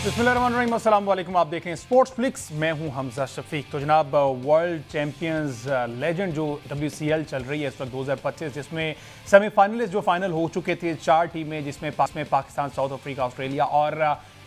बिस्मिल्लाहिर्रहमानिर्रहीम, अस्सलाम वालेकुम। आप देखें स्पोर्ट्स फ्लिक्स, मैं हूं हमजा शफीक। तो जनाब, वर्ल्ड चैंपियंस लेजेंड जो WCL चल रही है इस वक्त 2025, जिसमें सेमीफाइनलिस्ट जो फाइनल हो चुके थे 4 टीमें, जिसमें पाकिस्तान, साउथ अफ्रीका, ऑस्ट्रेलिया और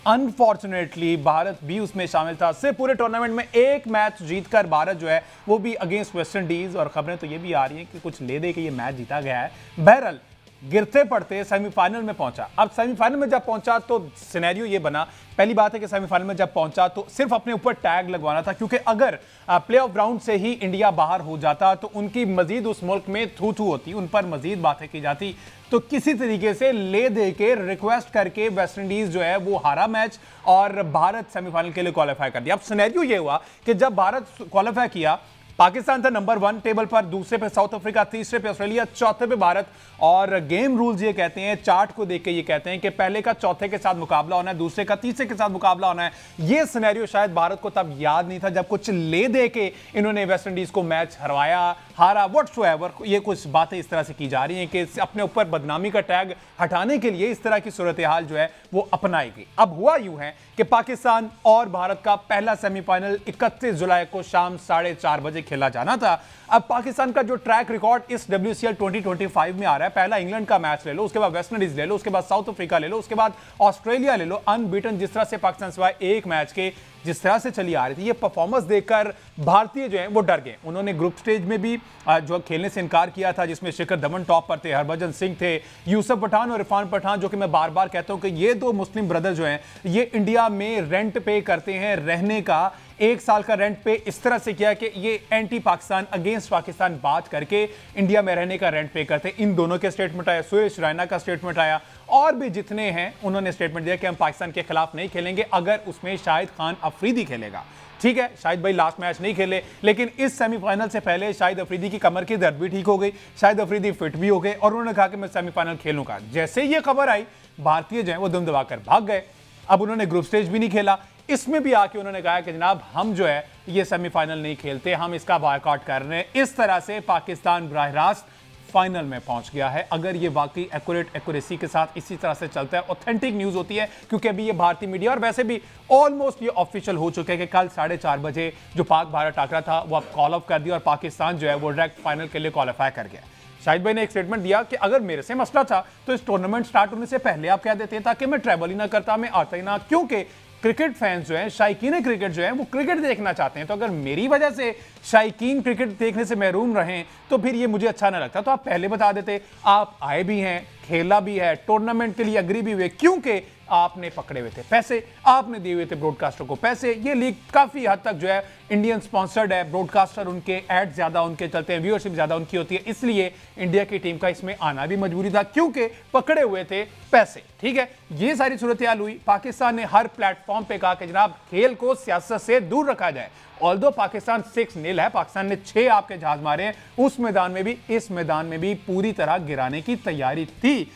अनफॉर्चुनेटली भारत भी उसमें शामिल था। सिर्फ पूरे टूर्नामेंट में एक मैच जीतकर भारत जो है वो भी अगेंस्ट वेस्ट इंडीज, और खबरें तो ये भी आ रही हैं कि कुछ ले दे के ये मैच जीता गया है। बहरहाल गिरते पड़ते सेमीफाइनल में पहुंचा। अब सेमीफाइनल में जब पहुंचा तो सिनेरियो ये बना, पहली बात है कि सेमीफाइनल में जब पहुंचा तो सिर्फ अपने ऊपर टैग लगवाना था, क्योंकि अगर प्ले ऑफ राउंड से ही इंडिया बाहर हो जाता तो उनकी मजीद उस मुल्क में थू थू होती, उन पर मजीद बातें की जाती। तो किसी तरीके से ले दे के रिक्वेस्ट करके वेस्ट इंडीज जो है वो हारा मैच और भारत सेमीफाइनल के लिए क्वालिफाई कर दिया। अब सिनेरियो ये हुआ कि जब भारत क्वालिफाई किया, पाकिस्तान था नंबर 1 टेबल पर, दूसरे पे साउथ अफ्रीका, तीसरे पे ऑस्ट्रेलिया, चौथे पे भारत। और गेम रूल्स ये कहते हैं, चार्ट को देख के ये कहते हैं कि पहले का चौथे के साथ मुकाबला होना है, दूसरे का तीसरे के साथ मुकाबला होना है। ये सिनेरियो शायद भारत को तब याद नहीं था जब कुछ ले दे के इन्होंने वेस्ट इंडीज को मैच हरवाया, हारा, व्हाटसोएवर। ये कुछ बातें इस तरह से की जा रही हैं कि अपने ऊपर बदनामी का टैग हटाने के लिए इस तरह की सूरत हाल जो है वो अपनाई गई। अब हुआ यूं है कि पाकिस्तान और भारत का पहला सेमीफाइनल 31 जुलाई को शाम 4:30 बजे खेला जाना था। अब पाकिस्तान का जो ट्रैक रिकॉर्ड इस WCL 2025 में आ रहा है, पहला इंग्लैंड का मैच ले लो, उसके बाद वेस्ट इंडीज ले लो, उसके बाद साउथ अफ्रीका ले लो, उसके बाद ऑस्ट्रेलिया ले लो, अनबीटन जिस तरह से पाकिस्तान सिवाय एक मैच के जिस तरह से चली आ रही थी, ये परफॉर्मेंस देखकर भारतीय जो है वो डर गए। उन्होंने ग्रुप स्टेज में भी जो खेलने से इनकार किया था, जिसमें शिखर धवन टॉप पर थे, हरभजन सिंह थे, यूसुफ पठान और इरफान पठान, जो कि मैं बार बार कहता हूं कि ये दो मुस्लिम ब्रदर जो हैं ये इंडिया में रेंट पे करते हैं, रहने का 1 साल का रेंट पे इस तरह से किया कि ये एंटी पाकिस्तान, अगेंस्ट पाकिस्तान बात करके इंडिया में रहने का रेंट पे करते। इन दोनों के स्टेटमेंट आया, सुरेश रैना का स्टेटमेंट आया, और भी जितने हैं उन्होंने स्टेटमेंट दिया कि हम पाकिस्तान के खिलाफ नहीं खेलेंगे अगर उसमें शाहिद खान अफरीदी खेलेगा। ठीक है, शाहिद भाई लास्ट मैच नहीं खेले, लेकिन इस सेमीफाइनल से पहले शाहिद अफरीदी की कमर की दर्द भी ठीक हो गई, शाहिद अफरीदी फिट भी हो गए, और उन्होंने कहा कि मैं सेमीफाइनल खेलूंगा। जैसे ये खबर आई, भारतीय जो है वो दम दबाकर भाग गए। अब उन्होंने ग्रुप स्टेज भी नहीं खेला, इसमें भी आके उन्होंने कहा कि जनाब हम जो है ये सेमीफाइनल नहीं खेलते, हम इसका बॉयकॉट कर रहे हैं। इस तरह से पाकिस्तान बराह रास्त फाइनल में पहुंच गया है। अगर ये वाकई एक्यूरेसी के साथ इसी तरह से चलता है, ऑथेंटिक न्यूज़ होती है, क्योंकि अभी ये भारतीय मीडिया और वैसे भी ऑलमोस्ट ये ऑफिशियल हो चुके हैं कि कल 4:30 बजे जो पाक भारत टाकरा था वो अब कॉल ऑफ कर दिया और पाकिस्तान जो है वो डायरेक्ट फाइनल के लिए क्वालिफाई कर गया। शाहिद भाई ने एक स्टेटमेंट दिया कि अगर मेरे से मसला था तो इस टूर्नामेंट स्टार्ट होने से पहले आप कह देते ताकि मैं ट्रैवल ही ना करता, मैं आता ही ना, क्योंकि क्रिकेट फैंस जो हैं, शायकीन क्रिकेट जो हैं वो क्रिकेट देखना चाहते हैं। तो अगर मेरी वजह से शायकीन क्रिकेट देखने से महरूम रहें तो फिर ये मुझे अच्छा ना लगता। तो आप पहले बता देते, आप आए भी हैं, खेला भी है, टूर्नामेंट के लिए अग्री भी हुए, क्योंकि आपने पकड़े हुए थे पैसे, आपने दिए हुए थे ब्रॉडकास्टर को पैसे। ये लीग काफी हद तक जो है इंडियन स्पॉन्सर्ड है, ब्रॉडकास्टर उनके एड ज्यादा उनके चलते हैं, व्यूअरशिप ज्यादा उनकी होती है, इसलिए इंडिया की टीम का इसमें आना भी मजबूरी था क्योंकि पकड़े हुए थे पैसे। ठीक है, ये सारी सूरत हाल हुई। पाकिस्तान ने हर प्लेटफॉर्म पे कहा कि जनाब खेल को सियासत से दूर रखा जाए। ऑल्दो पाकिस्तान 6-0 है, पाकिस्तान ने 6 आपके जहाज मारे हैं, उस मैदान में भी, इस मैदान में भी पूरी तरह गिराने की तैयारी थी।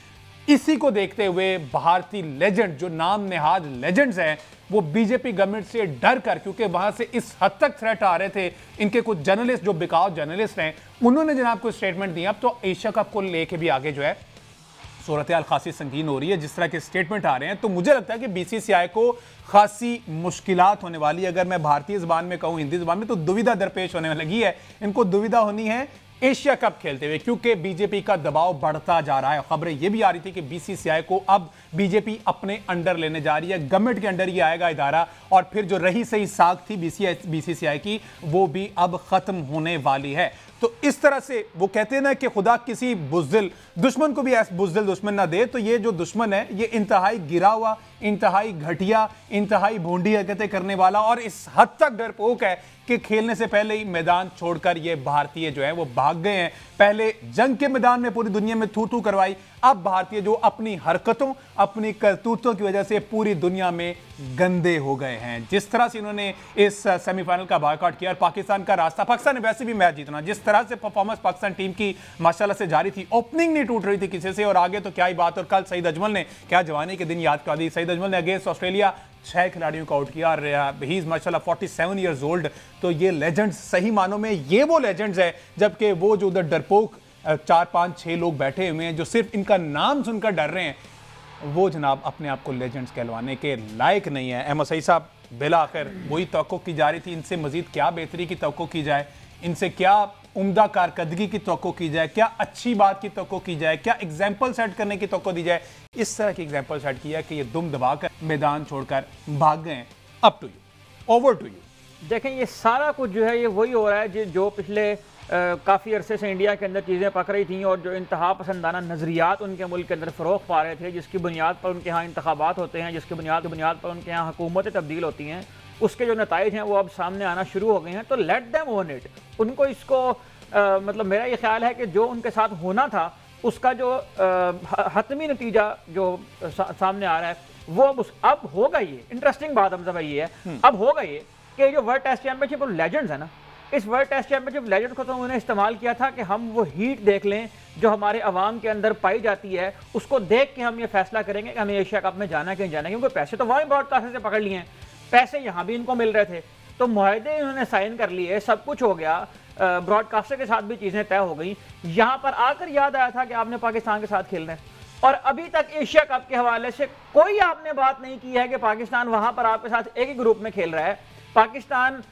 इसी को देखते हुए भारतीय लेजेंड, जो नाम नेहाद लेजेंड्स हैं, वो बीजेपी गवर्नमेंट से डर कर, क्योंकि वहां से इस हद तक थ्रेट आ रहे थे, इनके कुछ जर्नलिस्ट जो बिकाऊ जर्नलिस्ट हैं उन्होंने जनाब को स्टेटमेंट दिया। अब तो एशिया कप को लेके भी आगे जो है सूरत हाल खासी संगीन हो रही है, जिस तरह के स्टेटमेंट आ रहे हैं। तो मुझे लगता है कि BCCI को खासी मुश्किलात होने वाली है। अगर मैं भारतीय ज़बान में कहूँ, हिंदी ज़बान में, तो दुविधा दरपेश होने लगी है। इनको दुविधा होनी है एशिया कप खेलते हुए, क्योंकि बीजेपी का दबाव बढ़ता जा रहा है। खबरें यह भी आ रही थी कि BCCI को अब बीजेपी अपने अंडर लेने जा रही है, गवर्नमेंट के अंडर ही आएगा इदारा, और फिर जो रही सही साख थी BCCI की वो भी अब खत्म होने वाली है। तो इस तरह से वो कहते हैं ना कि खुदा किसी बुज़दिल दुश्मन को भी ऐसा बुज़दिल दुश्मन ना दे। तो ये जो दुश्मन है ये इंतहाई गिरा हुआ, इंतहाई घटिया, इंतहाई भोंडी हरकतें करने वाला और इस हद तक डरपोक है कि खेलने से पहले ही मैदान छोड़कर ये भारतीय जो है वो भाग गए हैं। पहले जंग के मैदान में पूरी दुनिया में थू थू करवाई, अब भारतीय जो अपनी हरकतों, अपनी करतूतों की वजह से पूरी दुनिया में गंदे हो गए हैं। जिस तरह से इन्होंने इस सेमीफाइनल का बॉयकॉट किया और पाकिस्तान का रास्ता, पाकिस्तान ने वैसे भी मैच जीतना, जिस तरह से परफॉर्मेंस पाकिस्तान टीम की माशाल्लाह से जारी थी, ओपनिंग नहीं टूट रही थी किसी से, और आगे तो क्या ही बात। और कल सईद अजमल ने क्या जवानी के दिन याद करा दी। सईद अजमल ने अगेंस्ट ऑस्ट्रेलिया 6 खिलाड़ियों को आउट किया और ही इज माशाल्लाह 47 ईयर्स ओल्ड। तो ये लेजेंड्स सही मानों में ये वो लेजेंड्स है, जबकि वो जो उधर डरपोक 4-5-6 लोग बैठे हुए हैं जो सिर्फ इनका नाम सुनकर डर रहे हैं, वो जनाब अपने आप को लेजेंड्स कहलवाने के लायक नहीं है। अहमद सईद साहब, बिला आखिर वही तवक्को की जा रही थी, इनसे मजीद क्या बेहतरी की तवक्को की जाए, इनसे क्या उम्दा कारकर्दगी की तवक्को की जाए, क्या अच्छी बात की तवक्को की जाए, क्या एग्जाम्पल सेट करने की तवक्को दी जाए। इस तरह की एग्जाम्पल सेट किया कि ये दुम दबाकर मैदान छोड़कर भाग गए। Up to you, over to you. देखें, ये सारा कुछ जो है ये वही हो रहा है जो पिछले काफ़ी अरसे से इंडिया के अंदर चीज़ें पक रही थी और जो इंतहा पसंदाना नज़रियात उनके मुल्क के अंदर फ़रोग़ पा रहे थे, जिसकी बुनियाद पर उनके यहाँ इंतखाबात होते हैं, जिसकी बुनियाद पर उनके यहाँ हुकूमतें तब्दील होती हैं, उसके जो नताइज हैं वो अब सामने आना शुरू हो गए हैं। तो लेट देम ओन इट। उनको इसको मतलब मेरा ये ख्याल है कि जो उनके साथ होना था उसका जो हतमी नतीजा जो सामने आ रहा है वो अब होगा। ये इंटरेस्टिंग बात हम सब ये है, अब होगा ये कि जो वर्ल्ड टेस्ट चैंपियनशिप और लेजेंड्स है ना, इस वर्ल्ड टेस्ट चैंपियनशिप लेजेंड को तो उन्होंने इस्तेमाल किया था कि हम वो हीट देख लें जो हमारे अवाम के अंदर पाई जाती है, उसको देख के हम ये फैसला करेंगे कि हमें एशिया कप में जाना कि नहीं जाना, क्योंकि पैसे तो वहाँ ब्रॉडकास्टर से पकड़ लिए हैं, पैसे यहाँ भी इनको मिल रहे थे, तो मुआहदे इन्होंने साइन कर लिए, सब कुछ हो गया, ब्रॉडकास्टर के साथ भी चीज़ें तय हो गई। यहाँ पर आकर याद आया था कि आपने पाकिस्तान के साथ खेलना है, और अभी तक एशिया कप के हवाले से कोई आपने बात नहीं की है कि पाकिस्तान वहाँ पर आपके साथ एक ही ग्रुप में खेल रहा है। पाकिस्तान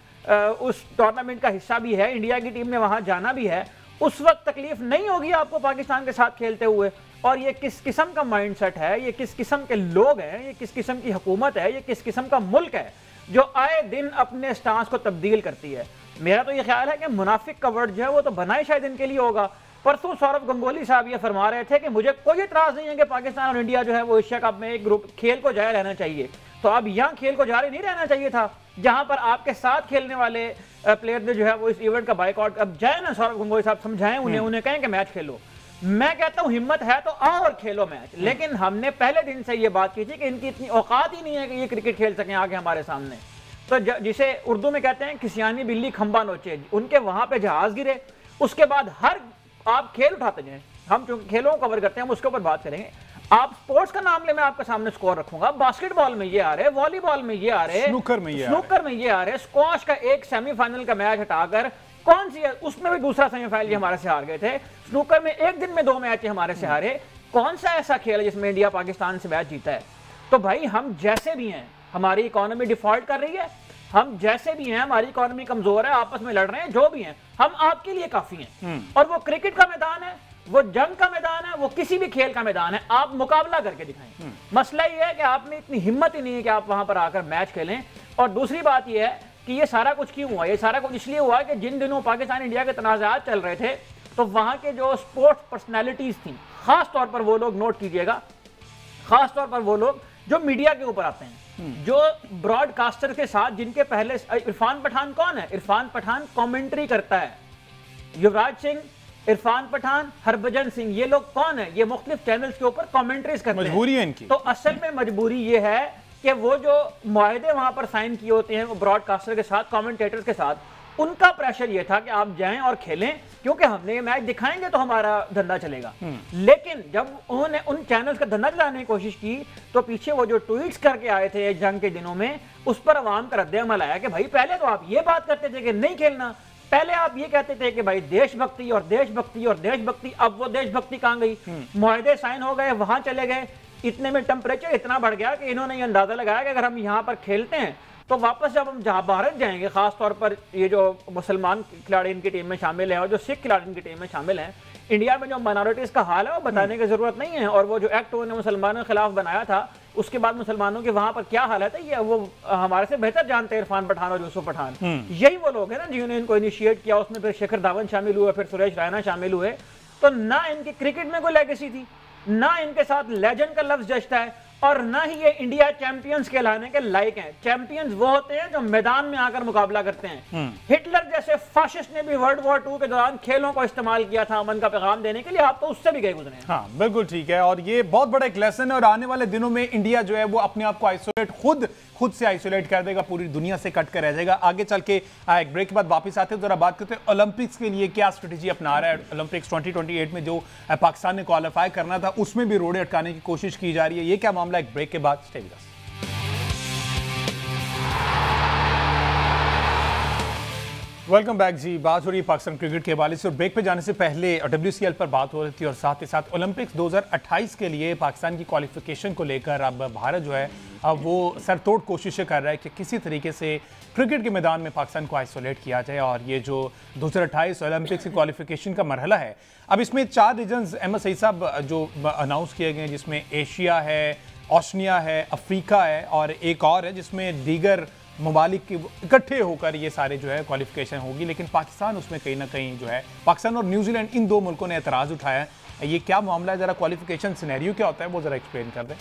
उस टूर्नामेंट का हिस्सा भी है, इंडिया की टीम ने वहाँ जाना भी है, उस वक्त तकलीफ नहीं होगी आपको पाकिस्तान के साथ खेलते हुए। और ये किस किस्म का माइंडसेट है, ये किस किस्म के लोग हैं, ये किस किस्म की हुकूमत है, ये किस किस्म का मुल्क है जो आए दिन अपने स्टांस को तब्दील करती है। मेरा तो ये ख्याल है कि मुनाफिक का वर्ड जो है वो तो बनाए शायद इनके लिए होगा। परसों सौरभ गंगोली साहब ये फरमा रहे थे कि मुझे कोई इतराज नहीं है कि पाकिस्तान और इंडिया जो है वो एशिया कप में एक ग्रुप खेल को जारी रहना चाहिए। तो अब यहाँ खेल को जारी नहीं रहना चाहिए था, जहां पर आपके साथ खेलने वाले प्लेयर ने जो है वो इस इवेंट का बाइकआउट। अब जाए ना सौरभ गंगोली साहब, समझाएं उन्हें कहें कि मैच खेलो। मैं कहता हूं हिम्मत है तो आओ और खेलो मैच, लेकिन हमने पहले दिन से ये बात की थी कि इनकी इतनी औकात ही नहीं है कि ये क्रिकेट खेल सकें आगे हमारे सामने। तो जिसे उर्दू में कहते हैं किसियानी बिल्ली खंबा नोचे, उनके वहां पे जहाज गिरे। उसके बाद हर आप खेल उठाते जाए, हम जो खेलों को कवर करते हैं हम उसके ऊपर बात करेंगे। आप स्पोर्ट्स का नाम ले, मैं आपके सामने स्कोर रखूंगा, बास्केटबॉल में ये आ रहे, वॉलीबॉल में ये आ रहे, स्नूकर में ये आ रहे, स्क्वाश का एक सेमीफाइनल का मैच हटाकर कौन सी है, उसमें भी दूसरा सेमीफाइनल हमारे से हार गए थे। स्नूकर में एक दिन में 2 मैच हमारे से हारे। कौन सा ऐसा खेल है जिसमें इंडिया पाकिस्तान से मैच जीता है? तो भाई हम जैसे भी हैं, हमारी इकोनॉमी डिफॉल्ट कर रही है, हम जैसे भी हैं, हमारी इकोनॉमी कमजोर है, आपस में लड़ रहे हैं, जो भी हैं, हम आपके लिए काफी हैं। और वो क्रिकेट का मैदान है, वो जंग का मैदान है, वो किसी भी खेल का मैदान है, आप मुकाबला करके दिखाएं। मसला ये है कि आप में इतनी हिम्मत ही नहीं है कि आप वहां पर आकर मैच खेलें। और दूसरी बात ये है कि ये सारा कुछ क्यों हुआ? ये सारा कुछ इसलिए हुआ कि जिन दिनों पाकिस्तान इंडिया के तनाज़ात चल रहे थे, तो वहां के जो स्पोर्ट्स पर्सनैलिटीज थी, खास तौर पर वो लोग, नोट कीजिएगा, खास तौर पर वो लोग जो मीडिया के ऊपर आते हैं, जो ब्रॉडकास्टर के साथ, जिनके पहले इरफान पठान कौन है? इरफान पठान कमेंट्री करता है, युवराज सिंह, इरफान पठान, हरभजन सिंह, ये लोग कौन है? ये मुख्तलिफ चैनल्स के ऊपर कमेंट्रीज करते हैं। मजबूरी है इनकी। तो असल में मजबूरी ये है कि वो जो मुआहदे वहां पर साइन किए होते हैं वो ब्रॉडकास्टर के साथ, कमेंटेटर्स के साथ, उनका प्रेशर ये था कि आप जाएं और खेलें, क्योंकि हमने ये मैच दिखाएंगे तो हमारा धंधा चलेगा। लेकिन जब उन्होंने उन चैनल्स का धंधा चलाने की कोशिश की, तो पीछे वो जो ट्वीट्स करके आए थे जंग के दिनों में, उस पर अवाम का रद्द-ए-अमल आया कि भाई पहले तो आप ये बात करते थे कि नहीं खेलना, पहले आप ये कहते थे कि भाई देशभक्ति और देशभक्ति और देशभक्ति, अब वो देशभक्ति कहां गई? मुआहदे साइन हो गए, वहां चले गए, इतने में टेम्परेचर इतना बढ़ गया कि इन्होंने ये अंदाजा लगाया कि अगर हम यहाँ पर खेलते हैं तो वापस जब हम जहाँ भारत जाएंगे, खास तौर पर ये जो मुसलमान खिलाड़ी इनकी टीम में शामिल हैं और जो सिख खिलाड़ी इनकी टीम में शामिल हैं, इंडिया में जो माइनॉरिटीज़ का हाल है वो बताने की जरूरत नहीं है। और वो जो एक्ट उन्होंने मुसलमानों के खिलाफ बनाया था, उसके बाद मुसलमानों के वहां पर क्या हालत है, ये वो हमारे से बेहतर जानते हैं इरफान पठान और यूसुफ पठान। यही वो लोग हैं ना जिन्होंने इनको इनिशिएट किया, उसमें फिर शेखर धावन शामिल हुए, फिर सुरेश रैना शामिल हुए। तो ना इनकी क्रिकेट में कोई लेगेसी थी, ना इनके साथ लेजेंड का लफ्ज जचता है, और ना ही ये इंडिया चैंपियंस कहलाने के लायक हैं। चैंपियंस वो होते हैं जो मैदान में आकर मुकाबला करते हैं। हिटलर जैसे फाशिस्ट ने भी वर्ल्ड वॉर 2 के दौरान खेलों को इस्तेमाल किया था अमन का पैगाम देने के लिए, आप तो उससे भी गए गुजरे हैं। हाँ बिल्कुल ठीक है, और ये बहुत बड़ा एक लेसन है। और आने वाले दिनों में इंडिया जो है वो अपने आप को आइसोलेट, खुद से आइसोलेट कर देगा, पूरी दुनिया से कट कर रह जाएगा। आगे चल के एक ब्रेक के बाद वापस आते हैं, जरा बात करते हैं ओलंपिक्स के लिए क्या स्ट्रेटेजी अपना रहा है। ओलंपिक्स 2028 में जो पाकिस्तान ने क्वालिफाई करना था, उसमें भी रोड़े अटकाने की कोशिश की जा रही है। ये क्या मामला? एक ब्रेक के बाद stay with us. Welcome back जी। बात हो रही है पाकिस्तान क्रिकेट के हवाले से और ब्रेक पे जाने से पहले WCL पर बात हो रही थी और साथ ही साथ ओलंपिक्स 2028 के लिए पाकिस्तान की क्वालिफिकेशन को लेकर अब भारत जो है अब वो सरतोड़ कोशिशें कर रहा है कि किसी तरीके से क्रिकेट के मैदान में पाकिस्तान को आइसोलेट किया जाए। और ये जो 2028 ओलंपिक्स की क्वालिफिकेशन का मरहला है, अब इसमें 4 रीजन्स अहमद सईद साहब जो अनाउंस किए गए हैं, जिसमें एशिया है, ओशनिया है, अफ्रीका है और एक और है जिसमें दीगर ममालिक के इकट्ठे होकर ये सारे जो है क्वालिफिकेशन होगी। लेकिन पाकिस्तान उसमें कहीं ना कहीं जो है, पाकिस्तान और न्यूजीलैंड इन 2 मुल्कों ने एतराज़ उठाया है। ये क्या मामला है, ज़रा क्वालिफिकेशन सिनेरियो क्या होता है वो ज़रा एक्सप्लेन कर दें।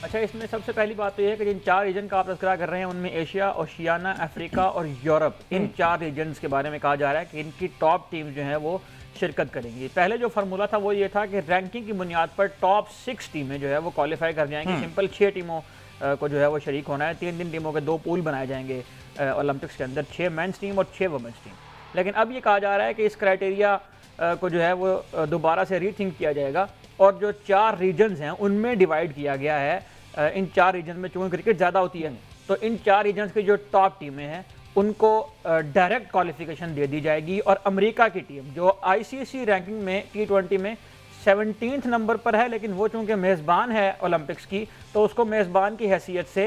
अच्छा, इसमें सबसे पहली बात तो ये है कि जिन 4 रीजन का आप तज़किरा कर रहे हैं उनमें एशिया, ओशियाना, अफ्रीका और यूरोप, इन 4 रीजन्स के बारे में कहा जा रहा है कि इनकी टॉप टीम जो है वो शिरकत करेंगी। पहले जो फार्मूला था वो ये था कि रैंकिंग की बुनियाद पर टॉप 6 टीमें जो है वो क्वालिफाई कर जाएंगी। सिंपल 6 टीमों को जो है वो शरीक होना है। 3 टीमों के 2 पूल बनाए जाएंगे ओलंपिक्स के अंदर, 6 मेंस टीम और 6 वुमेन्स टीम। लेकिन अब ये कहा जा रहा है कि इस क्राइटेरिया को जो है वो दोबारा से रीथिंक किया जाएगा और जो 4 रीजन्स हैं उनमें डिवाइड किया गया है। इन 4 रीजन में चूँकि क्रिकेट ज़्यादा होती है तो इन 4 रीजन्स की जो टॉप टीमें हैं उनको डायरेक्ट क्वालिफिकेशन दे दी जाएगी। और अमेरिका की टीम जो ICC रैंकिंग में T20 में 17th नंबर पर है, लेकिन वो चूँकि मेज़बान है ओलंपिक्स की तो उसको मेज़बान की हैसियत से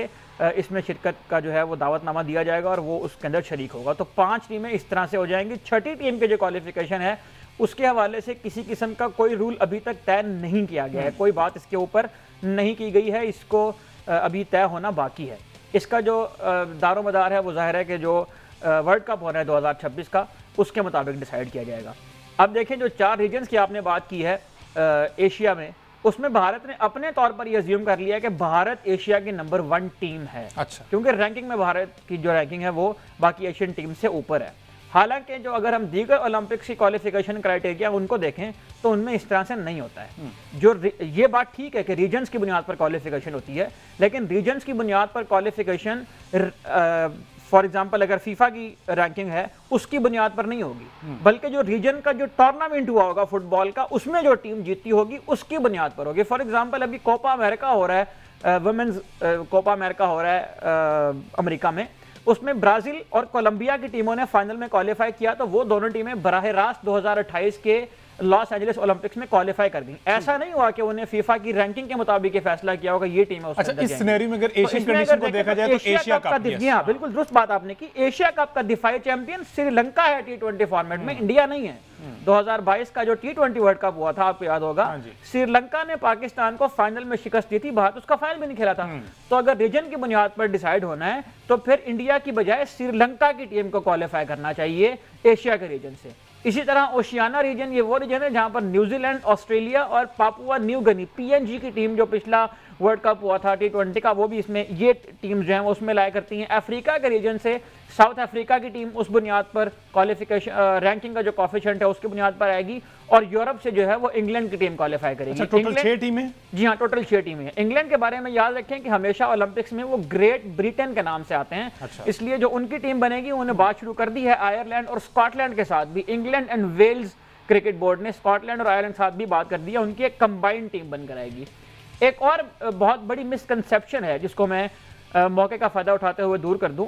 इसमें शिरकत का जो है वो दावतनामा दिया जाएगा और वो उसके अंदर शरीक होगा। तो 5 टीमें इस तरह से हो जाएंगी। 6ठी टीम के जो क्वालिफिकेशन है उसके हवाले से किसी किस्म का कोई रूल अभी तक तय नहीं किया गया है, कोई बात इसके ऊपर नहीं की गई है, इसको अभी तय होना बाकी है। इसका जो दारोमदार है वो जाहिर है कि जो वर्ल्ड कप हो रहा है 2026 का, उसके मुताबिक डिसाइड किया जाएगा। अब देखें जो 4 रीजन्स की आपने बात की है एशिया में, उसमें भारत ने अपने तौर पर यह अज्यूम कर लिया है कि भारत एशिया की नंबर 1 टीम है। अच्छा। क्योंकि रैंकिंग में भारत की जो रैंकिंग है वो बाकी एशियन टीम से ऊपर है। हालांकि जो अगर हम दीगर ओलंपिक्स की क्वालिफिकेशन क्राइटेरिया उनको देखें तो उनमें इस तरह से नहीं होता है। जो ये बात ठीक है कि रीजन्स की बुनियाद पर क्वालिफिकेशन होती है, लेकिन रीजन्स की बुनियाद पर क्वालिफिकेशन फॉर एग्जाम्पल अगर फीफा की रैंकिंग है उसकी बुनियाद पर नहीं होगी, बल्कि जो रीजन का जो टूर्नामेंट हुआ होगा फुटबॉल का उसमें जो टीम जीती होगी उसकी बुनियाद पर होगी। फॉर एग्जाम्पल अभी कोपा अमेरिका हो रहा है, वुमेन्स कोपा अमेरिका हो रहा है अमेरिका में, उसमें ब्राजील और कोलंबिया की टीमों ने फाइनल में क्वालिफाई किया तो वो दोनों टीमें बराह रास्त 2028 के लॉस एंजलिस ओलंपिक्स में क्वालिफाई कर दी। ऐसा नहीं हुआ कि उन्हें फीफा की रैंकिंग के मुताबिक फैसला किया होगा ये टीम है। अच्छा, इस सिनेरियो में अगर एशियन कंडीशन को देखा जाए तो एशिया कप का बिल्कुल दुरुस्त बात आपने की। एशिया कप का दिफाई चैंपियन श्रीलंका है T20 फॉर्मेट में, इंडिया नहीं है। 2022 का जो T20 वर्ल्ड कप हुआ था आपको याद होगा, श्रीलंका ने पाकिस्तान को फाइनल में शिकस्त दी थी, भारत उसका फाइनल भी नहीं खेला था। तो अगर रीजन की बुनियाद पर डिसाइड होना है तो फिर इंडिया की बजाय श्रीलंका की टीम को क्वालिफाई करना चाहिए एशिया के रीजन से। इसी तरह ओशियाना रीजन, ये वो रीजन है जहां पर न्यूजीलैंड, ऑस्ट्रेलिया और पापुआ न्यू गिनी PNG की टीम जो पिछला वर्ल्ड कप हुआ था T20 का, वो भी इसमें ये टीम जो है उसमें लाया करती हैं। अफ्रीका के रीजन से साउथ अफ्रीका की टीम उस बुनियाद पर क्वालिफिकेशन रैंकिंग का जो कॉफिशिएंट है उसकी बुनियाद पर आएगी और यूरोप से जो है वो इंग्लैंड की टीम क्वालिफाई करेगी। अच्छा, टोटल 6 टीमें? जी हाँ, टोटल 6 टीमें हैं। इंग्लैंड के बारे में याद रखें कि हमेशा ओलंपिक्स में वो ग्रेट ब्रिटेन के नाम से आते हैं। अच्छा। इसलिए जो उनकी टीम बनेगी उन्होंने बात शुरू कर दी है आयरलैंड और स्कॉटलैंड के साथ भी। England and Wales cricket board ने स्कॉटलैंड और आयरलैंड के साथ भी बात कर दी है, उनकी एक कंबाइंड टीम बनकर आएगी। एक और बहुत बड़ी मिसकंसेप्शन है जिसको मैं मौके का फायदा उठाते हुए दूर कर दूं।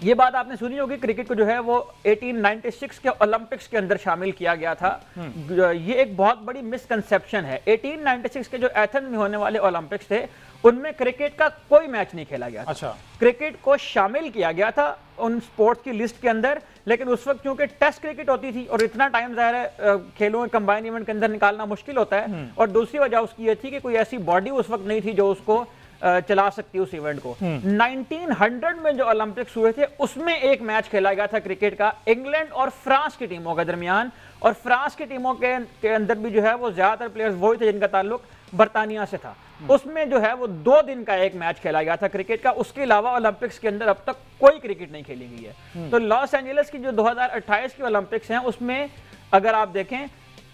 ये बात आपने सुनी होगी, क्रिकेट को जो है वो 1896 के ओलंपिक्स के अंदर शामिल किया गया था। ये एक बहुत बड़ी मिसकंसेप्शन है। 1896 के जो एथेंस में होने वाले ओलंपिक्स थे उनमें क्रिकेट का कोई मैच नहीं खेला गया था। अच्छा। क्रिकेट को शामिल किया गया था उन स्पोर्ट्स की लिस्ट के अंदर, लेकिन उस वक्त क्योंकि टेस्ट क्रिकेट होती थी और इतना टाइम जाहिर है खेलों के कंबाइन इवेंट के अंदर निकालना मुश्किल होता है, और दूसरी वजह उसकी ये थी कि कोई ऐसी बॉडी उस वक्त नहीं थी जो उसको चला सकती उस इवेंट को। 1900 में जो ओलंपिक्स हुए थे उसमें एक मैच खेला गया था क्रिकेट का इंग्लैंड और फ्रांस की टीमों के दरमियान, और फ्रांस की टीमों के अंदर भी जो है वो ज्यादातर प्लेयर्स वही थे जिनका ताल्लुक बर्तानिया से था। उसमें जो है वो 2 दिन का एक मैच खेला गया था क्रिकेट का। उसके अलावा ओलंपिक्स के अंदर अब तक कोई क्रिकेट नहीं खेली गई है। तो लॉस एंजलिस की जो 2028 की ओलंपिक्स हैं उसमें अगर आप देखें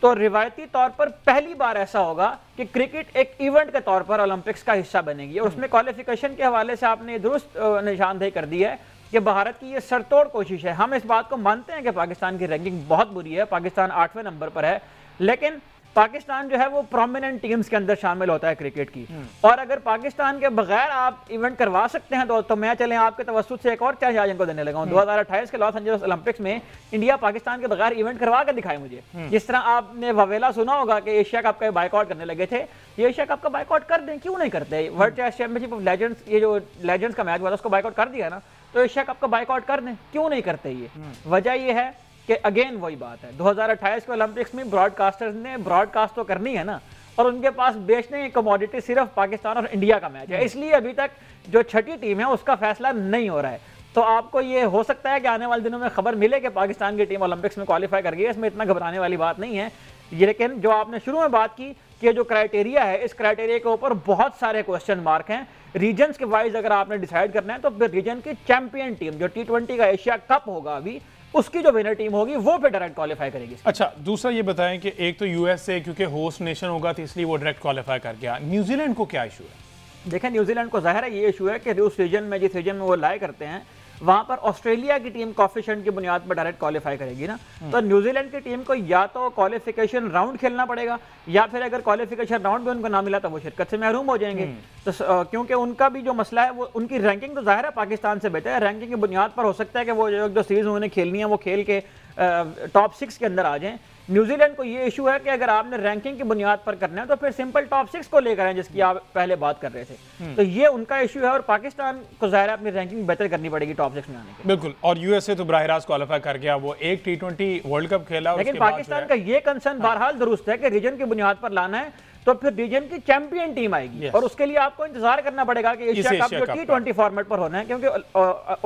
तो रिवायती तौर पर पहली बार ऐसा होगा कि क्रिकेट एक इवेंट के तौर पर ओलंपिक्स का हिस्सा बनेगी। और उसमें क्वालिफिकेशन के हवाले से आपने दुरुस्त निशानदेही कर दी है कि भारत की ये सरतोड़ कोशिश है। हम इस बात को मानते हैं कि पाकिस्तान की रैंकिंग बहुत बुरी है, पाकिस्तान 8वें नंबर पर है, लेकिन पाकिस्तान जो है वो प्रोमिनेंट टीम्स के अंदर शामिल होता है क्रिकेट की। और अगर पाकिस्तान के बगैर आप इवेंट करवा सकते हैं तो मैं चलें आपके तवस्सुत से एक और चैलेंज आज इनको देने लगा हूं। 2028 के लॉस एंजल्स ओलंपिक्स में इंडिया पाकिस्तान के बगैर इवेंट करवा कर दिखाए मुझे। जिस तरह आपने ववेला सुना होगा कि एशिया कप का बाइकआउट करने लगे थे, ये एशिया कप का बाइकआउट कर दें, क्यों नहीं करते? World test championship of legends, ये जो लेजेंड्स का मैच हुआ था उसको बाइकआउट कर दिया ना, तो एशिया कप का बाइकआउट कर दें, क्यों नहीं करते? ये वजह ये है कि अगेन वही बात है, 2028 के ओलंपिक्स में ब्रॉडकास्टर्स ने ब्रॉडकास्ट तो करनी है ना, और उनके पास बेचने की कमोडिटी सिर्फ पाकिस्तान और इंडिया का मैच है, इसलिए अभी तक जो छठी टीम है उसका फैसला नहीं हो रहा है। तो आपको ये हो सकता है कि आने वाले दिनों में खबर मिले कि पाकिस्तान की टीम ओलंपिक्स में क्वालिफाई कर गई है, इसमें इतना घबराने वाली बात नहीं है। लेकिन जो आपने शुरू में बात की कि जो क्राइटेरिया है, इस क्राइटेरिया के ऊपर बहुत सारे क्वेश्चन मार्क हैं। रीजन्स के वाइज अगर आपने डिसाइड करना है तो फिर रीजन की चैंपियन टीम जो T20 का एशिया कप होगा अभी, उसकी जो विनर टीम होगी वो फिर डायरेक्ट क्वालिफाई करेगी। अच्छा, दूसरा ये बताएं कि एक तो यूएस से क्योंकि होस्ट नेशन होगा तो इसलिए वो डायरेक्ट क्वालिफाई कर गया, न्यूजीलैंड को क्या इशू है? देखें, न्यूजीलैंड को जाहिर है ये इशू है कि उस रीजन में, जिस रीजन में वो लाए करते हैं, वहां पर ऑस्ट्रेलिया की टीम कोएफिशिएंट की बुनियाद पर डायरेक्ट क्वालिफाई करेगी ना, तो न्यूजीलैंड की टीम को या तो क्वालिफिकेशन राउंड खेलना पड़ेगा, या फिर अगर क्वालिफिकेशन राउंड भी उनको ना मिला तो वो शिरकत से महरूम हो जाएंगे। तो क्योंकि उनका भी जो मसला है, वो उनकी रैंकिंग तो जाहिर है पाकिस्तान से बेहतर है, रैंकिंग की बुनियाद पर हो सकता है कि वो जो सीरीज उन्होंने खेलनी है वो खेल के टॉप 6 के अंदर आ जाएं। न्यूजीलैंड को ये इशू है कि अगर आपने रैंकिंग की बुनियाद पर करना है तो फिर सिंपल टॉप 6 को लेकर आए, जिसकी आप पहले बात कर रहे थे। तो ये उनका इशू है, और पाकिस्तान को जाहिर है अपनी रैंकिंग बेहतर करनी पड़ेगी टॉप 6 में आने के। बिल्कुल, और यूएसए तो बराह रास्त क्वालिफाई कर गया, वो एक T20 वर्ल्ड कप खेला। लेकिन पाकिस्तान का ये कंसर्न बहरहाल दुरुस्त है कि रीजन की बुनियाद पर लाना है, तो फिर रीजन की चैंपियन टीम आएगी, और उसके लिए आपको इंतजार करना पड़ेगा कि एशिया कप जो T20 फॉर्मेट पर होना है, क्योंकि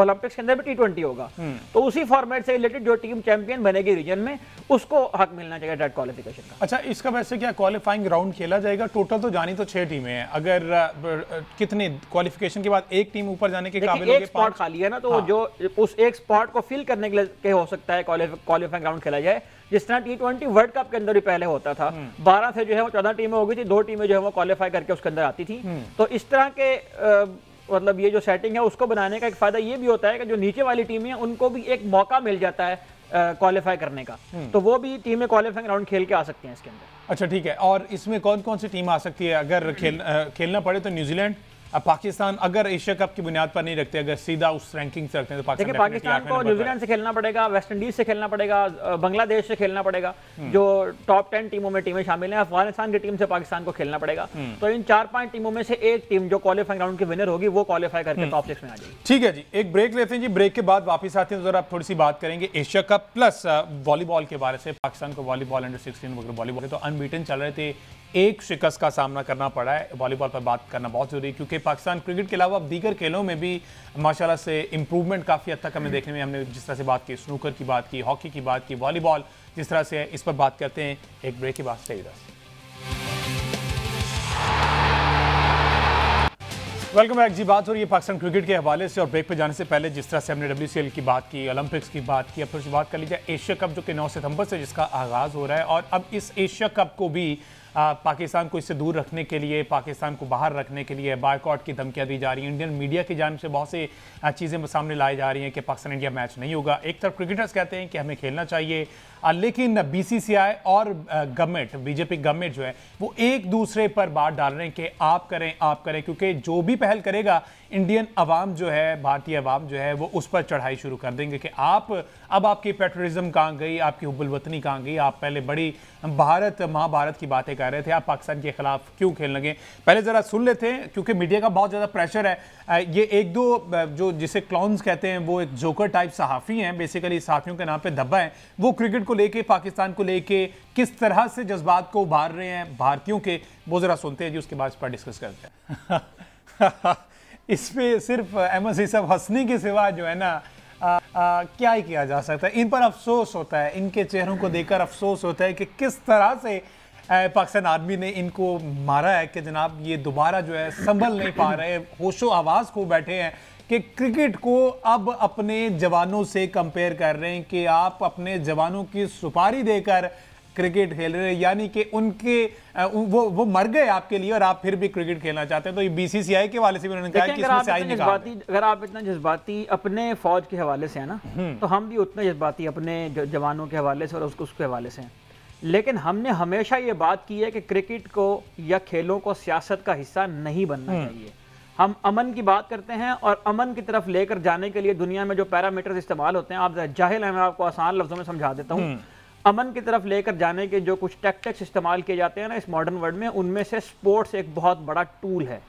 ओलंपिक्स के अंदर भी T20 होगा, तो उसी फॉर्मेट से रिलेटेड जो टीम चैंपियन बनेगी रीजन में, उसको हक मिलना चाहिए डायरेक्ट क्वालिफिकेशन का। अच्छा, इसका वैसे क्या क्वालिफाइंग राउंड खेला जाएगा? टोटल तो जानी तो 6 टीमें हैं, अगर कितने क्वालिफिकेशन के बाद एक टीम ऊपर जाने के काबिल होगी? एक स्पॉट खाली है ना, तो जो उस एक स्पॉट को फिल करने के लिए हो सकता है क्वालिफाइंग राउंड खेला जाए, जिस तरह T20 वर्ल्ड कप के अंदर भी पहले होता था। 12 से जो है वो 14 टीमें हो गई थी, 2 टीमें जो है वो क्वालिफाई करके उसके अंदर आती थी। तो इस तरह के मतलब ये जो सेटिंग है उसको बनाने का एक फायदा ये भी होता है कि जो नीचे वाली टीमें हैं उनको भी एक मौका मिल जाता है क्वालिफाई करने का, तो वो भी टीमें क्वालिफाइंग राउंड खेल के आ सकती हैं इसके अंदर। अच्छा, ठीक है। और इसमें कौन कौन सी टीम आ सकती है अगर खेलना पड़े? तो न्यूजीलैंड, पाकिस्तान अगर एशिया कप की बुनियाद पर नहीं रखते, अगर सीधा उस रैंकिंग से रखते हैं, तो देखिए पाकिस्तान को न्यूजीलैंड से खेलना पड़ेगा, वेस्ट इंडीज से खेलना पड़ेगा, बांग्लादेश से खेलना पड़ेगा, जो टॉप 10 टीमों में टीमें शामिल हैं, अफगानिस्तान की टीम से पाकिस्तान को खेलना पड़ेगा। तो इन 4-5 टीमों में से एक टीम जो क्वालिफाइंग राउंड की विनर होगी वो क्वालिफाई करके टॉप 6 में आ जाएगी। ठीक है जी, एक ब्रेक लेते हैं जी, ब्रेक के बाद वापस आते हैं, तो जरा थोड़ी सी बात करेंगे एशिया कप प्लस वॉलीबॉल के बारे से। पाकिस्तान को वॉलीबॉल अंडर 16 वॉलीबॉल तो अनबीटन चल रहे थे, एक शिकस्त का सामना करना पड़ा है। वॉलीबॉल पर बात करना बहुत जरूरी है, क्योंकि पाकिस्तान क्रिकेट के अलावा अब दीगर खेलों में भी माशाल्लाह से इंप्रूवमेंट काफ़ी हद तक हमें देखने में, हमने जिस तरह से बात की, स्नूकर की बात की, हॉकी की बात की, वॉलीबॉल जिस तरह से है, इस पर बात करते हैं एक ब्रेक के बाद। Stay with us. Welcome back जी। बात हो रही है पाकिस्तान क्रिकेट के हवाले से, और ब्रेक पे जाने से पहले जिस तरह से हमने WCL की बात की, ओलंपिक्स की बात की, अब थोड़ी सी बात कर लीजिए एशिया कप जो कि 9 सितंबर से जिसका आगाज़ हो रहा है। और अब इस एशिया कप को भी पाकिस्तान को इससे दूर रखने के लिए, पाकिस्तान को बाहर रखने के लिए बायकॉट की धमकियां दी जा रही हैं। इंडियन मीडिया की जानिब से बहुत सी चीज़ें सामने लाई जा रही हैं कि पाकिस्तान इंडिया मैच नहीं होगा। एक तरफ क्रिकेटर्स कहते हैं कि हमें खेलना चाहिए, लेकिन BCCI और गवर्नमेंट, बीजेपी गवर्नमेंट जो है वो एक दूसरे पर बात डाल रहे हैं कि आप करें, क्योंकि जो भी पहल करेगा इंडियन अवाम जो है, भारतीय अवाम जो है, वो उस पर चढ़ाई शुरू कर देंगे कि अब आपकी पेट्रोलिज्म कहाँ गई, आपकी हुब्बुल वतनी कहाँ गई, आप पहले बड़ी भारत महाभारत की बातें कर रहे थे, आप पाकिस्तान के खिलाफ क्यों खेलने लगे। पहले ज़रा सुन लेते हैं, क्योंकि मीडिया का बहुत ज़्यादा प्रेशर है। ये एक दो जो जिसे क्लॉन्स कहते हैं, वो एक जोकर टाइप सहाफ़ी हैं, बेसिकली सहाफ़ियों के नाम पे धब्बा है, वो क्रिकेट को लेके, पाकिस्तान को लेके किस तरह से जज्बात को उभार रहे हैं भारतीयों के, वो ज़रा सुनते हैं जी, उसके बाद इस पर डिस्कस करते हैं। इस पे सिर्फ अहमद सईद साहब हंसने के सिवा जो है ना क्या ही किया जा सकता है। इन पर अफसोस होता है, इनके चेहरों को देखकर अफसोस होता है कि किस तरह से पाकिस्तान आर्मी ने इनको मारा है कि जनाब ये दोबारा जो है संभल नहीं पा रहे, होशो आवाज़ खो बैठे हैं कि क्रिकेट को अब अपने जवानों से कंपेयर कर रहे हैं कि आप अपने जवानों की सुपारी देकर क्रिकेट खेल रहे हैं, यानी कि उनके वो मर गए आपके लिए और आप फिर भी क्रिकेट खेलना चाहते हैं। तो ये BCCI के हवाले से भी उन्होंने कहा कि इसमें से आई नहीं कहा। अगर आप इतना जज्बाती अपने फौज के हवाले से है ना, तो हम भी उतना जज्बाती अपने जवानों के हवाले से और उसके हवाले से हैं। लेकिन हमने हमेशा ये बात की है कि क्रिकेट को या खेलों को सियासत का हिस्सा नहीं बनना चाहिए। हम अमन की बात करते हैं और अमन की तरफ लेकर जाने के लिए दुनिया में जो पैरामीटर्स इस्तेमाल होते हैं, आप जाहिल हैं, मैं आपको आसान लफ्जों में समझा देता हूँ। अमन की तरफ लेकर जाने के जो कुछ टैक्टिक्स इस्तेमाल किए जाते हैं ना इस मॉडर्न वर्ल्ड में, उनमें से स्पोर्ट्स एक बहुत बड़ा टूल है।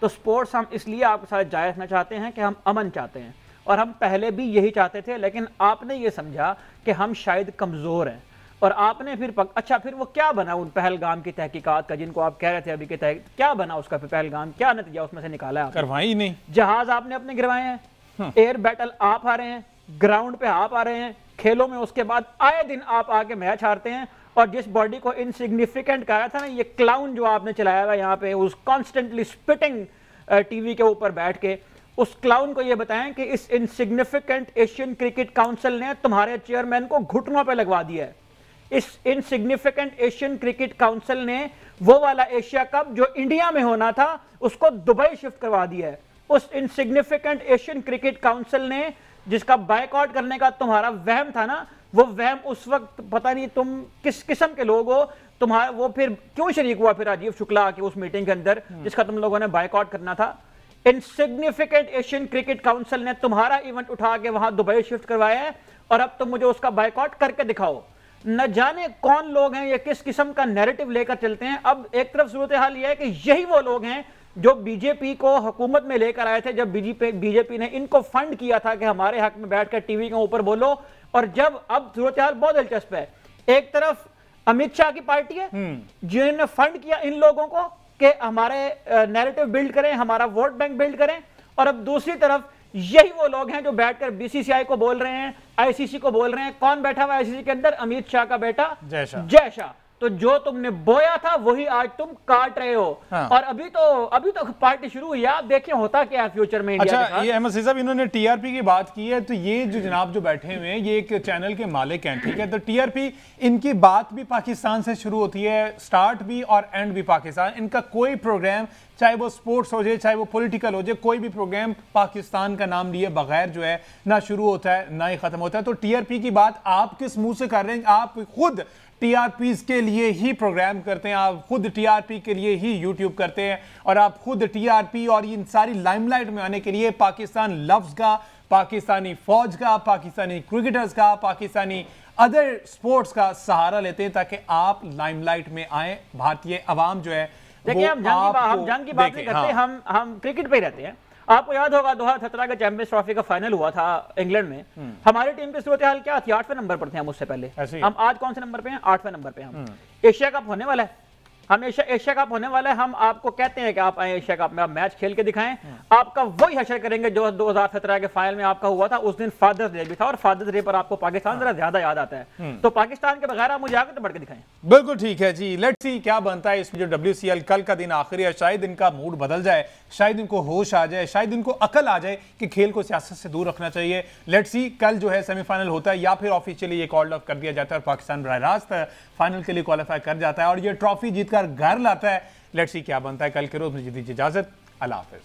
तो स्पोर्ट्स हम इसलिए आपके साथ जायज़ रखना चाहते हैं कि हम अमन चाहते हैं, और हम पहले भी यही चाहते थे, लेकिन आपने ये समझा कि हम शायद कमज़ोर हैं, और आपने फिर अच्छा फिर वो क्या बना उन पहलगाम की तहकीकात का, जिनको आप कह रहे थे अभी के क्या बना उसका, फिर पहलगाम क्या नतीजा उसमें से निकाला है? करवाई नहीं। जहाज आपने अपने गिरवाए हैं, एयर बैटल आप आ रहे हैं, ग्राउंड पे आप आ रहे हैं, खेलों में उसके बाद आए दिन आप आके मैच हारते हैं, और जिस बॉडी को इनसिग्निफिकेंट कहा था ना, ये क्लाउन जो आपने चलाया हुआ यहाँ पे, उस कॉन्स्टेंटली स्पिटिंग टीवी के ऊपर बैठ के, उस क्लाउन को ये बताएं कि इस इनसिग्निफिकेंट एशियन क्रिकेट काउंसिल ने तुम्हारे चेयरमैन को घुटनों पे लगवा दिया है। इस इनसिग्निफिकेंट एशियन क्रिकेट काउंसिल ने वो वाला एशिया कप जो इंडिया में होना था उसको दुबई शिफ्ट करवा दिया है। उस इनसिग्निफिकेंट एशियन क्रिकेट काउंसिल ने, जिसका बायकॉट करने का तुम्हारा वहम था ना, वो वहम उस वक्त पता नहीं तुम किस किस्म के लोग हो, तुम्हारा वो फिर क्यों शरीक हुआ फिर राजीव शुक्ला की उस मीटिंग के अंदर जिसका तुम लोगों ने बायकॉट करना था। इनसिग्निफिकेंट एशियन क्रिकेट काउंसिल ने तुम्हारा इवेंट उठा के वहां दुबई शिफ्ट करवाया है, और अब तुम मुझे उसका बायकॉट करके दिखाओ। न जाने कौन लोग हैं, ये किस किस्म का नैरेटिव लेकर चलते हैं। अब एक तरफ सूरत हाल यह है कि यही वो लोग हैं जो बीजेपी को हुकूमत में लेकर आए थे, जब बीजेपी ने इनको फंड किया था कि हमारे हक में बैठकर टीवी के ऊपर बोलो। और जब अब सूरत हाल बहुत दिलचस्प है, एक तरफ अमित शाह की पार्टी है जिन्होंने फंड किया इन लोगों को कि हमारे नैरेटिव बिल्ड करें, हमारा वोट बैंक बिल्ड करें, और अब दूसरी तरफ यही वो लोग हैं जो बैठकर बीसीसीआई को बोल रहे हैं, आईसीसी को बोल रहे हैं। कौन बैठा हुआ है आईसीसी के अंदर? अमित शाह का बेटा जय शाह। तो जो तुमने बोया था वही आज तुम काट रहे हो। हाँ। और अभी तो पार्टी शुरू हुई है, आप देखिए होता क्या है फ्यूचर में इंडिया। अच्छा, ये अहमद साहब इन्होंने टीआरपी की बात की है, तो ये जो जनाब जो बैठे हुए हैं ये एक चैनल के मालिक हैं, ठीक है। तो टीआरपी, इनकी बात भी पाकिस्तान से शुरू होती है, स्टार्ट भी और एंड भी पाकिस्तान। इनका कोई प्रोग्राम, चाहे वो स्पोर्ट्स हो जाए, चाहे वो पॉलिटिकल हो जाए, कोई भी प्रोग्राम पाकिस्तान का नाम लिए बगैर जो है ना शुरू होता है ना ही खत्म होता है। तो टीआरपी की बात आप किस मुंह से कर रहे हैं? आप खुद टीआरपी के लिए ही प्रोग्राम करते हैं, आप खुद टीआरपी के लिए ही यूट्यूब करते हैं, और आप खुद टीआरपी और इन सारी लाइमलाइट में आने के लिए पाकिस्तान लफ्ज का, पाकिस्तानी फौज का, पाकिस्तानी क्रिकेटर्स का, पाकिस्तानी अदर स्पोर्ट्स का सहारा लेते हैं ताकि आप लाइमलाइट में आए। भारतीय अवाम जो है, देखिए हम जंग की बात नहीं करते, हम क्रिकेट पे ही रहते हैं। आपको याद होगा 2017 का चैंपियंस ट्रॉफी का फाइनल हुआ था इंग्लैंड में। हमारी टीम की सूरत हाल क्या थी? 8वें नंबर पर थे हम उससे पहले। हम आज कौन से नंबर पे हैं? 8वें नंबर पे। हम एशिया कप होने वाला है, हम एशिया कप होने वाला है। हम आपको कहते हैं कि आप आए एशिया कप में, आप मैच खेल के दिखाएं। आपका वही हशर करेंगे जो 2017 के फाइनल में आपका हुआ था। उस दिन फादर्स डे भी था, और फादर्स डे पर आपको पाकिस्तान जरा ज्यादा याद आता है। तो पाकिस्तान के बगैर आप मुझे आगे तो बढ़ के दिखाएं। बिल्कुल ठीक है जी, लेट्स सी क्या बनता है इसमें। जो WCL कल का दिन आखिरी है, शायद इनका मूड बदल जाए, शायद इनको होश आ जाए, शायद इनको अकल आ जाए कि खेल को सियासत से दूर रखना चाहिए। लेट्स सी कल जो है सेमीफाइनल होता है या फिर ऑफिशियली ये कॉल्ड ऑफ कर दिया जाता है और पाकिस्तान बराह रास्त फाइनल के लिए क्वालिफाई कर जाता है और ये ट्रॉफी जीतकर घर लाता है। लेट्स सी क्या बनता है कल के रोज। मुझे दीजिए इजाजत, अल्लाह हाफिज।